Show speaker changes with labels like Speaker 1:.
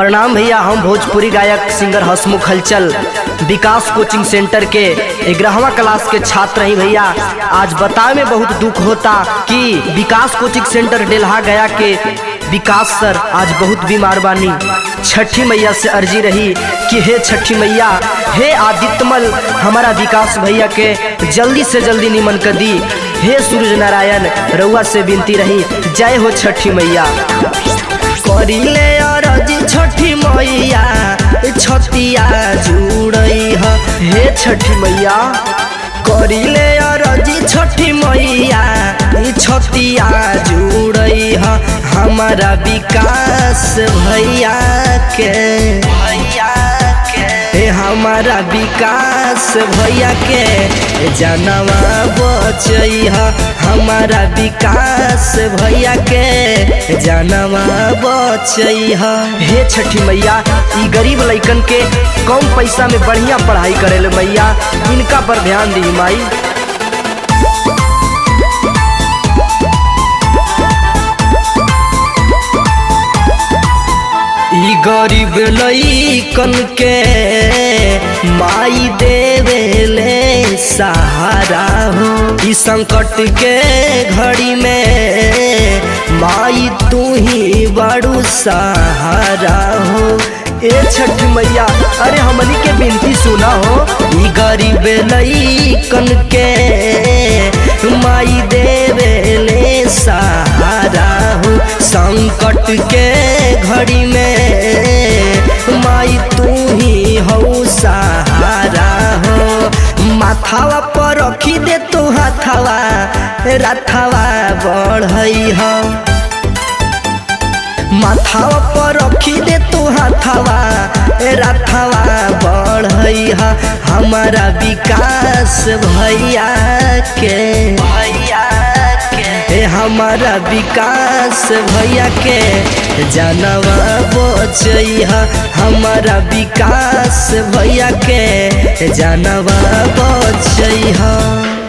Speaker 1: प्रणाम भैया। हम भोजपुरी गायक सिंगर हसमुख हलचल विकास कोचिंग सेंटर के 11वां क्लास के छात्र हैं भैया। आज बताए में बहुत दुख होता कि विकास कोचिंग सेंटर डेल्हा गया के विकास सर आज बहुत बीमार बानी। छठी मैया से अर्जी रही कि हे छठी मैया, हे आदित्यमल, हमारा विकास भैया के जल्दी से जल्दी निमन कर दी। हे सूरज नारायण, रउआ से विनती रही, जय हो छठी मैया। करिले अरजी छठी मैया, छतिया जुड़ई ह हे छठी मैया। करिले अरजी छठी मैया, छतिया जुड़ई ह हमारा विकास भैया के हमारा विकास भैया के जनवा बचई ह हमारा विकास भैया के जनवा बचई ह। हे छठी मैया, ई गरीब लइकन के कम पैसा में बढ़िया पढ़ाई करेले मैया, इनका पर ध्यान दी माई। ई गरीब लइकन के माई देवेले सहारा हो। ई संकट के घड़ी में माई तू ही बड़ू सहारा हो। ए छठी मैया, अरे हमनी के विनती सुना हो। ई गरीब लइकन के माई देवेले सहारा हो। संकट के घड़ी में माई तू ही हो सहारा हो। माथावा पर रखी दे तू हाथावा, राथावा बढ़ई हो। माथावा पर रखी दे तू हाथावा, राथावा बढ़ई ह हमारा विकास भैया के हमारा विकास भैया के जनवा बचई ह हमारा विकास भैया के जनवा बचई ह।